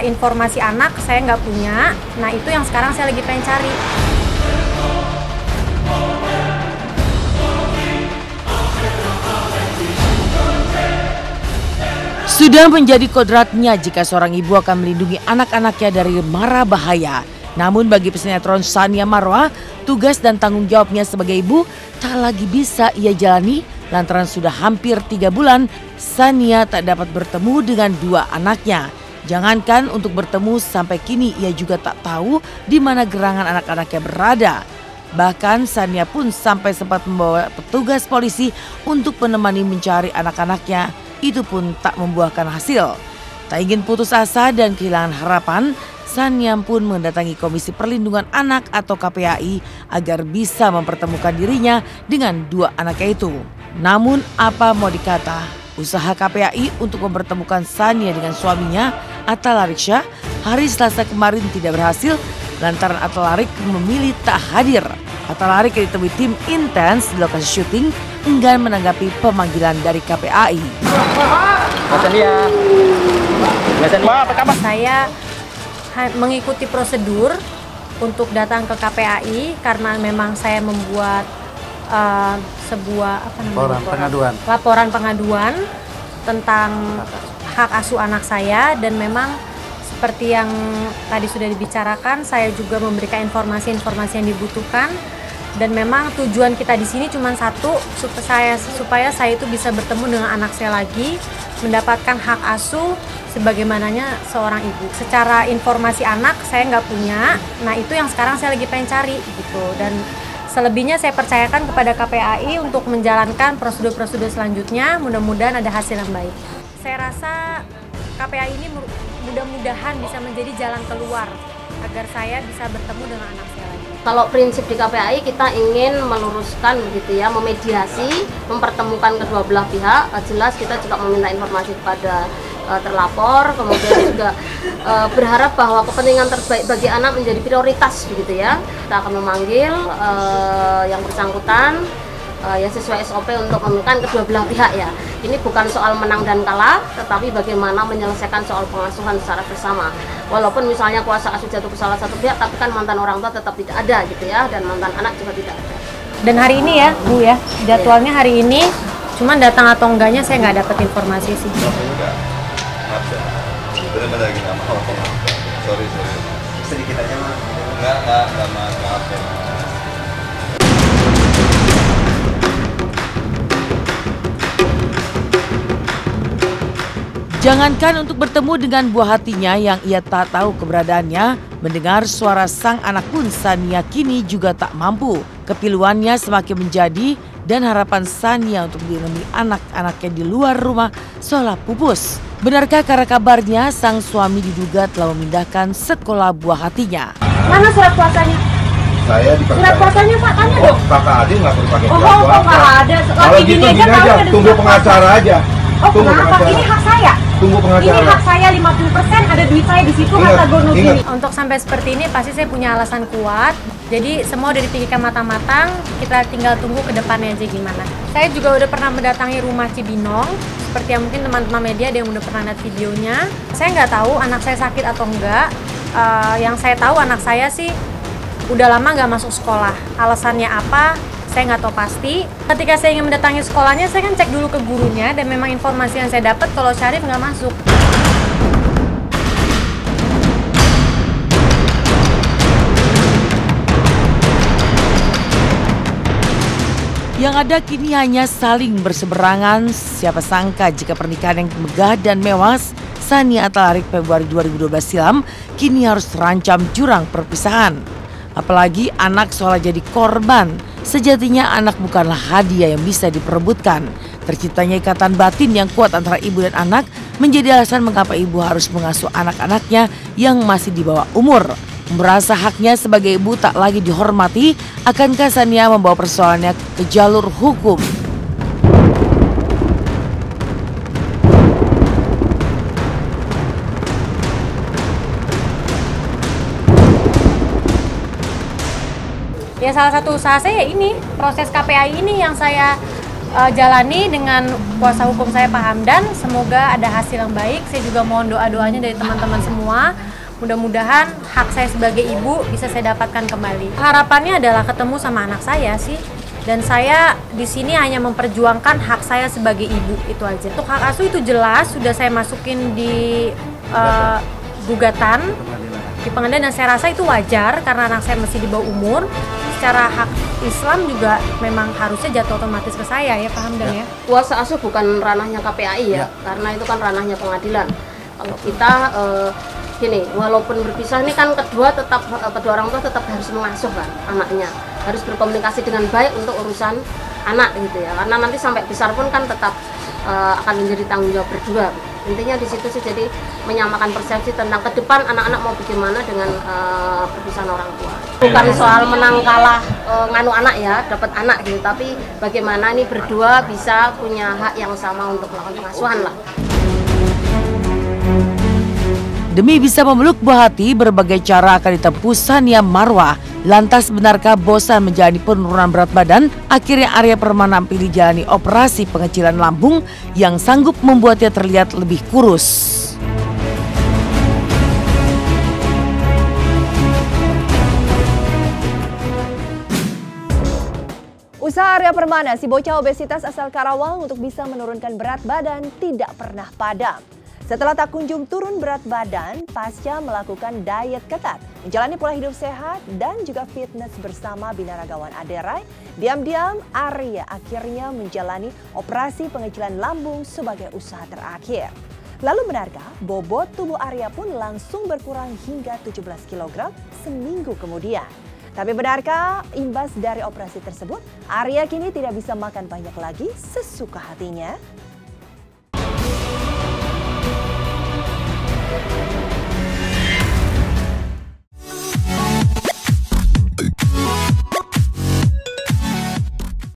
Informasi anak saya nggak punya, nah itu yang sekarang saya lagi pengen cari. Sudah menjadi kodratnya jika seorang ibu akan melindungi anak-anaknya dari mara bahaya. Namun bagi pesinetron Tsania Marwa, tugas dan tanggung jawabnya sebagai ibu tak lagi bisa ia jalani lantaran sudah hampir 3 bulan Tsania tak dapat bertemu dengan 2 anaknya. Jangankan untuk bertemu, sampai kini ia juga tak tahu di mana gerangan anak-anaknya berada. Bahkan Tsania pun sampai sempat membawa petugas polisi untuk menemani mencari anak-anaknya. Itu pun tak membuahkan hasil. Tak ingin putus asa dan kehilangan harapan, Tsania pun mendatangi Komisi Perlindungan Anak atau KPAI agar bisa mempertemukan dirinya dengan 2 anaknya itu. Namun apa mau dikata, usaha KPAI untuk mempertemukan Tsania dengan suaminya Atalarik Syah hari Selasa kemarin tidak berhasil lantaran Atalarik memilih tak hadir. Atalarik yang ditemui tim intens di lokasi syuting enggan menanggapi pemanggilan dari KPAI. Saya mengikuti prosedur untuk datang ke KPAI karena memang saya membuat sebuah laporan pengaduan tentang hak asuh anak saya, dan memang seperti yang tadi sudah dibicarakan, saya juga memberikan informasi-informasi yang dibutuhkan, dan memang tujuan kita di sini cuma satu, supaya saya itu bisa bertemu dengan anak saya lagi, mendapatkan hak asuh sebagaimananya seorang ibu. Secara informasi anak saya nggak punya, nah itu yang sekarang saya lagi pengen cari gitu, dan selebihnya saya percayakan kepada KPAI untuk menjalankan prosedur-prosedur selanjutnya. Mudah-mudahan ada hasil yang baik. Saya rasa KPAI ini mudah-mudahan bisa menjadi jalan keluar agar saya bisa bertemu dengan anak saya lagi. Kalau prinsip di KPAI kita ingin meluruskan begitu ya, memediasi, mempertemukan kedua belah pihak. Jelas kita juga meminta informasi kepada terlapor, kemudian juga berharap bahwa kepentingan terbaik bagi anak menjadi prioritas begitu ya. Kita akan memanggil yang bersangkutan yang sesuai SOP untuk menemukan kedua belah pihak ya. Ini bukan soal menang dan kalah, tetapi bagaimana menyelesaikan soal pengasuhan secara bersama. Walaupun misalnya kuasa asuh jatuh ke salah satu pihak, tapi kan mantan orang tua tetap tidak ada gitu ya, dan mantan anak juga tidak ada. Dan hari ini ya Bu ya, jadwalnya hari ini, cuman datang atau enggaknya saya nggak dapat informasi sih. Benar-benar lagi nggak mau. Sorry. Sedikit aja mah. Nggak maaf ya. Jangankan untuk bertemu dengan buah hatinya yang ia tak tahu keberadaannya, mendengar suara sang anak pun Tsania kini juga tak mampu. Kepiluannya semakin menjadi dan harapan Tsania untuk dilindungi anak-anaknya di luar rumah seolah pupus. Benarkah karena kabarnya sang suami diduga telah memindahkan sekolah buah hatinya? Mana surat kuasanya? Saya dipercaya. Surat kuasanya Pak, tanya dong. Kakak Adi nggak perlu pakai surat kuasa. Nggak ada. Kalau gitu gini aja, tunggu pengacara aja. Kenapa? Pengacara. Ini hak saya. Tunggu pengacara. Ini hak saya 50%, ada duit saya di situ, harta gono gini. Untuk sampai seperti ini pasti saya punya alasan kuat. Jadi semua udah dipikirkan matang-matang, kita tinggal tunggu ke depannya aja gimana. Saya juga udah pernah mendatangi rumah Cibinong, seperti yang mungkin teman-teman media ada yang udah pernah lihat videonya. Saya nggak tahu anak saya sakit atau enggak. Yang saya tahu anak saya sih udah lama nggak masuk sekolah. Alasannya apa? Saya nggak tahu pasti. Ketika saya ingin mendatangi sekolahnya, saya kan cek dulu ke gurunya, dan memang informasi yang saya dapat kalau Syarif nggak masuk. Yang ada kini hanya saling berseberangan. Siapa sangka jika pernikahan yang megah dan mewah Tsania Atalarik Februari 2012 silam kini harus terancam jurang perpisahan. Apalagi anak seolah jadi korban. Sejatinya anak bukanlah hadiah yang bisa diperebutkan. Terciptanya ikatan batin yang kuat antara ibu dan anak menjadi alasan mengapa ibu harus mengasuh anak-anaknya yang masih di bawah umur. Merasa haknya sebagai ibu tak lagi dihormati, akankah Tsania membawa persoalannya ke jalur hukum? Ya salah satu usaha saya ini, proses KPAI ini yang saya jalani dengan kuasa hukum saya Pak Hamdan. Semoga ada hasil yang baik. Saya juga mohon doa-doanya dari teman-teman semua. Mudah-mudahan hak saya sebagai ibu bisa saya dapatkan kembali. Harapannya adalah ketemu sama anak saya sih. Dan saya di sini hanya memperjuangkan hak saya sebagai ibu, itu aja. Untuk hak asuh itu jelas sudah saya masukin di gugatan di pengadilan, dan saya rasa itu wajar karena anak saya masih di bawah umur. Secara hak Islam juga memang harusnya jatuh otomatis ke saya ya, Pak Hamdan ya. Kuasa asuh bukan ranahnya KPAI ya, karena itu kan ranahnya pengadilan. Kalau kita gini, walaupun berpisah ini kan kedua orang tua tetap harus mengasuh kan anaknya, harus berkomunikasi dengan baik untuk urusan anak gitu ya, karena nanti sampai besar pun kan tetap akan menjadi tanggung jawab berdua. Intinya di situ sih, jadi menyamakan persepsi tentang ke depan anak-anak mau bagaimana dengan perpisahan orang tua. Bukan soal menang kalah nganu anak ya, dapat anak gitu, tapi bagaimana ini berdua bisa punya hak yang sama untuk melakukan pengasuhan lah. Demi bisa memeluk buah hati, berbagai cara akan ditempuh Sania Marwah. Lantas benarkah bosan menjalani penurunan berat badan? Akhirnya Arya Permana pilih jalani operasi pengecilan lambung yang sanggup membuatnya terlihat lebih kurus. Usaha Arya Permana, si bocah obesitas asal Karawang untuk bisa menurunkan berat badan tidak pernah padam. Setelah tak kunjung turun berat badan, pasca melakukan diet ketat, menjalani pola hidup sehat dan juga fitness bersama binaragawan Aderai, diam-diam Arya akhirnya menjalani operasi pengecilan lambung sebagai usaha terakhir. Lalu benarkah bobot tubuh Arya pun langsung berkurang hingga 17 kg seminggu kemudian? Tapi benarkah imbas dari operasi tersebut, Arya kini tidak bisa makan banyak lagi sesuka hatinya?